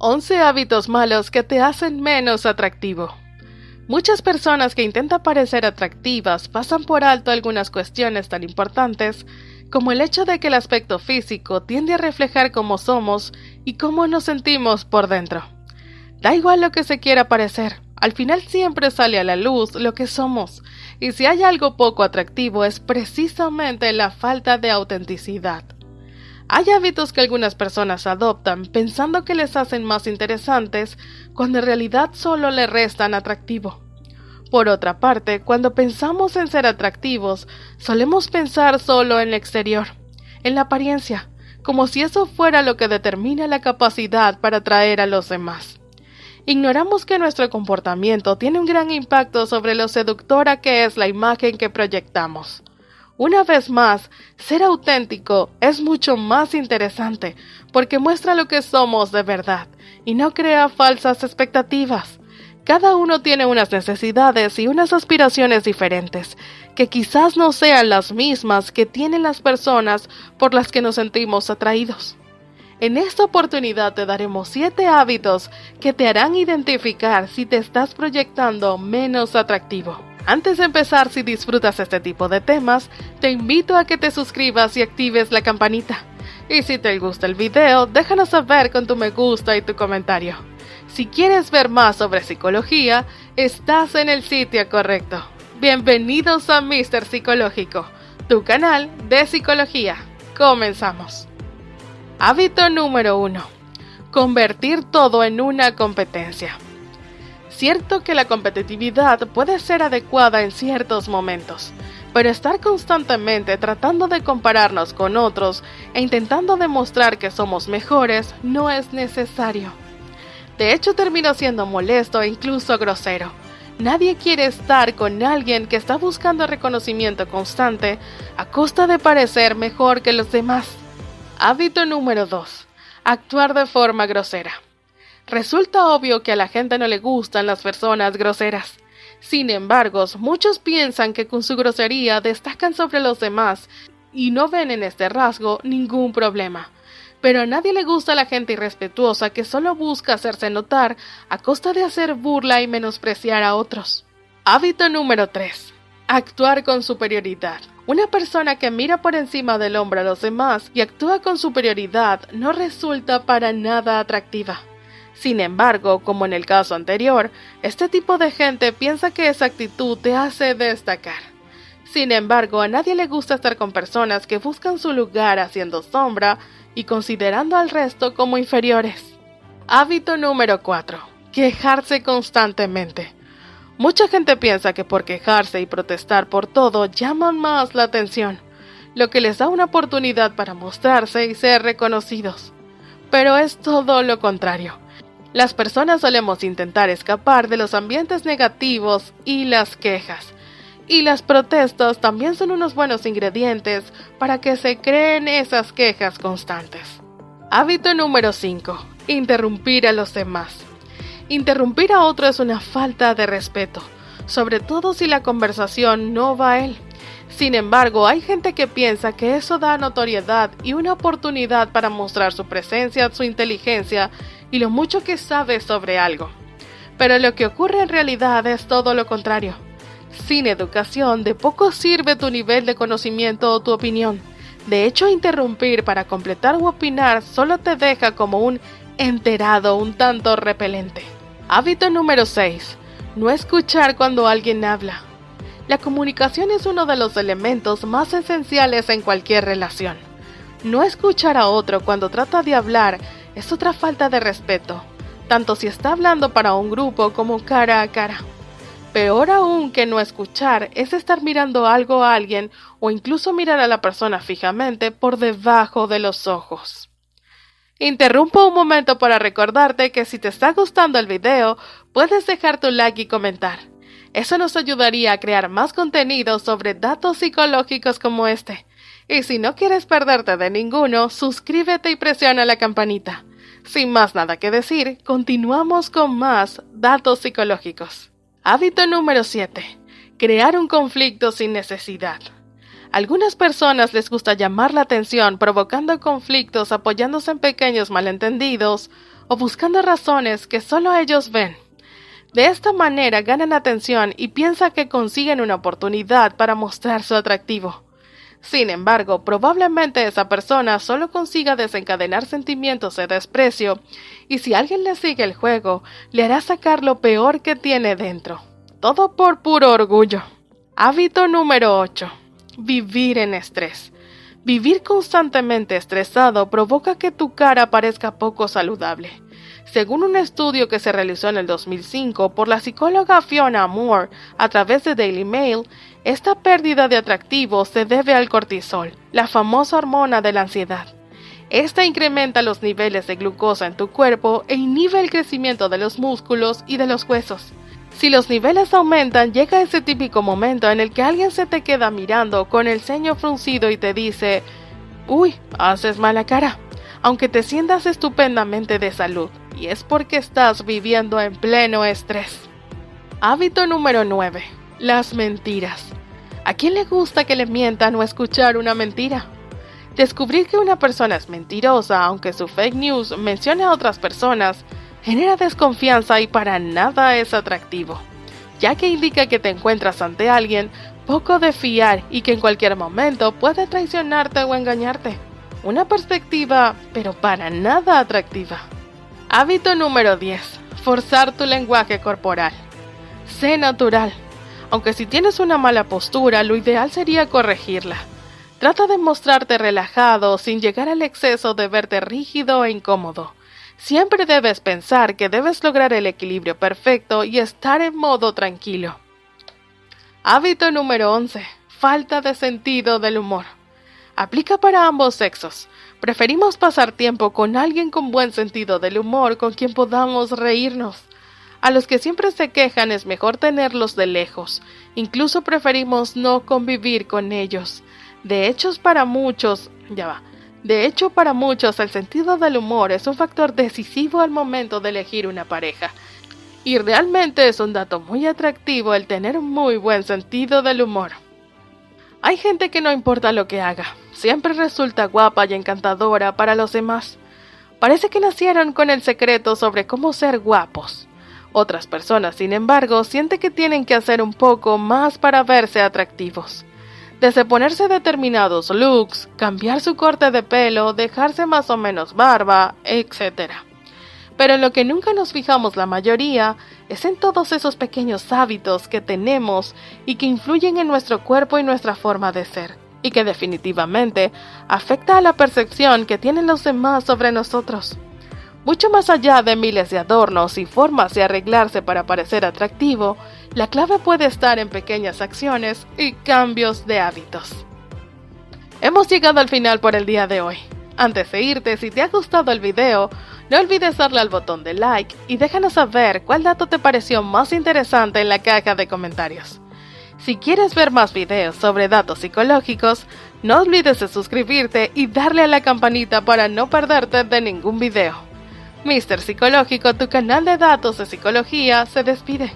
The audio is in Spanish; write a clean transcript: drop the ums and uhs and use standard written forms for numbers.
11 hábitos malos que te hacen menos atractivo. Muchas personas que intentan parecer atractivas pasan por alto algunas cuestiones tan importantes como el hecho de que el aspecto físico tiende a reflejar cómo somos y cómo nos sentimos por dentro. Da igual lo que se quiera parecer, al final siempre sale a la luz lo que somos, y si hay algo poco atractivo es precisamente la falta de autenticidad. Hay hábitos que algunas personas adoptan pensando que les hacen más interesantes cuando en realidad solo les restan atractivo. Por otra parte, cuando pensamos en ser atractivos, solemos pensar solo en el exterior, en la apariencia, como si eso fuera lo que determina la capacidad para atraer a los demás. Ignoramos que nuestro comportamiento tiene un gran impacto sobre lo seductora que es la imagen que proyectamos. Una vez más, ser auténtico es mucho más interesante porque muestra lo que somos de verdad y no crea falsas expectativas. Cada uno tiene unas necesidades y unas aspiraciones diferentes, que quizás no sean las mismas que tienen las personas por las que nos sentimos atraídos. En esta oportunidad te daremos 7 hábitos que te harán identificar si te estás proyectando menos atractivo. Antes de empezar, si disfrutas este tipo de temas, te invito a que te suscribas y actives la campanita. Y si te gusta el video, déjanos saber con tu me gusta y tu comentario. Si quieres ver más sobre psicología, estás en el sitio correcto. Bienvenidos a Mr. Psicológico, tu canal de psicología. Comenzamos. Hábito número 1. Convertir todo en una competencia. Cierto que la competitividad puede ser adecuada en ciertos momentos, pero estar constantemente tratando de compararnos con otros e intentando demostrar que somos mejores no es necesario. De hecho, termina siendo molesto e incluso grosero. Nadie quiere estar con alguien que está buscando reconocimiento constante a costa de parecer mejor que los demás. Hábito número 2. Actuar de forma grosera. Resulta obvio que a la gente no le gustan las personas groseras. Sin embargo, muchos piensan que con su grosería destacan sobre los demás y no ven en este rasgo ningún problema. Pero a nadie le gusta la gente irrespetuosa que solo busca hacerse notar a costa de hacer burla y menospreciar a otros. Hábito número 3. Actuar con superioridad. Una persona que mira por encima del hombro a los demás y actúa con superioridad no resulta para nada atractiva. Sin embargo, como en el caso anterior, este tipo de gente piensa que esa actitud te hace destacar. Sin embargo, a nadie le gusta estar con personas que buscan su lugar haciendo sombra y considerando al resto como inferiores. Hábito número 4. Quejarse constantemente. Mucha gente piensa que por quejarse y protestar por todo llaman más la atención, lo que les da una oportunidad para mostrarse y ser reconocidos. Pero es todo lo contrario. Las personas solemos intentar escapar de los ambientes negativos y las quejas. Y las protestas también son unos buenos ingredientes para que se creen esas quejas constantes. Hábito número 5. Interrumpir a los demás. Interrumpir a otro es una falta de respeto, sobre todo si la conversación no va a él. Sin embargo, hay gente que piensa que eso da notoriedad y una oportunidad para mostrar su presencia, su inteligencia y lo mucho que sabe sobre algo. Pero lo que ocurre en realidad es todo lo contrario. Sin educación, de poco sirve tu nivel de conocimiento o tu opinión. De hecho, interrumpir para completar u opinar solo te deja como un enterado un tanto repelente. Hábito número 6. No escuchar cuando alguien habla. La comunicación es uno de los elementos más esenciales en cualquier relación. No escuchar a otro cuando trata de hablar es otra falta de respeto, tanto si está hablando para un grupo como cara a cara. Peor aún que no escuchar es estar mirando algo a alguien o incluso mirar a la persona fijamente por debajo de los ojos. Interrumpo un momento para recordarte que si te está gustando el video, puedes dejar tu like y comentar. Eso nos ayudaría a crear más contenido sobre datos psicológicos como este. Y si no quieres perderte de ninguno, suscríbete y presiona la campanita. Sin más nada que decir, continuamos con más datos psicológicos. Hábito número 7. Crear un conflicto sin necesidad. Algunas personas les gusta llamar la atención provocando conflictos apoyándose en pequeños malentendidos o buscando razones que solo ellos ven. De esta manera ganan atención y piensan que consiguen una oportunidad para mostrar su atractivo. Sin embargo, probablemente esa persona solo consiga desencadenar sentimientos de desprecio, y si alguien le sigue el juego, le hará sacar lo peor que tiene dentro. Todo por puro orgullo. Hábito número 8. Vivir en estrés. Vivir constantemente estresado provoca que tu cara parezca poco saludable. Según un estudio que se realizó en el 2005 por la psicóloga Fiona Moore a través de Daily Mail, esta pérdida de atractivo se debe al cortisol, la famosa hormona de la ansiedad. Esta incrementa los niveles de glucosa en tu cuerpo e inhibe el crecimiento de los músculos y de los huesos. Si los niveles aumentan, llega ese típico momento en el que alguien se te queda mirando con el ceño fruncido y te dice: «Uy, haces mala cara», aunque te sientas estupendamente de salud, y es porque estás viviendo en pleno estrés. Hábito número 9. Las mentiras. ¿A quién le gusta que le mientan o escuchar una mentira? Descubrir que una persona es mentirosa, aunque su fake news mencione a otras personas, genera desconfianza y para nada es atractivo, ya que indica que te encuentras ante alguien poco de fiar y que en cualquier momento puede traicionarte o engañarte. Una perspectiva, pero para nada atractiva. Hábito número 10. Forzar tu lenguaje corporal. Sé natural. Aunque si tienes una mala postura, lo ideal sería corregirla. Trata de mostrarte relajado sin llegar al exceso de verte rígido e incómodo. Siempre debes pensar que debes lograr el equilibrio perfecto y estar en modo tranquilo. Hábito número 11. Falta de sentido del humor. Aplica para ambos sexos. Preferimos pasar tiempo con alguien con buen sentido del humor con quien podamos reírnos. A los que siempre se quejan es mejor tenerlos de lejos. Incluso preferimos no convivir con ellos. De hecho, para muchos el sentido del humor es un factor decisivo al momento de elegir una pareja. Y realmente es un dato muy atractivo el tener un muy buen sentido del humor. Hay gente que no importa lo que haga, siempre resulta guapa y encantadora para los demás. Parece que nacieron con el secreto sobre cómo ser guapos. Otras personas, sin embargo, sienten que tienen que hacer un poco más para verse atractivos. Desde ponerse determinados looks, cambiar su corte de pelo, dejarse más o menos barba, etc. Pero en lo que nunca nos fijamos la mayoría es en todos esos pequeños hábitos que tenemos y que influyen en nuestro cuerpo y nuestra forma de ser, y que definitivamente afecta a la percepción que tienen los demás sobre nosotros. Mucho más allá de miles de adornos y formas de arreglarse para parecer atractivo, la clave puede estar en pequeñas acciones y cambios de hábitos. Hemos llegado al final por el día de hoy. Antes de irte, si te ha gustado el video, no olvides darle al botón de like y déjanos saber cuál dato te pareció más interesante en la caja de comentarios. Si quieres ver más videos sobre datos psicológicos, no olvides de suscribirte y darle a la campanita para no perderte de ningún video. Mr. Psicológico, tu canal de datos de psicología, se despide.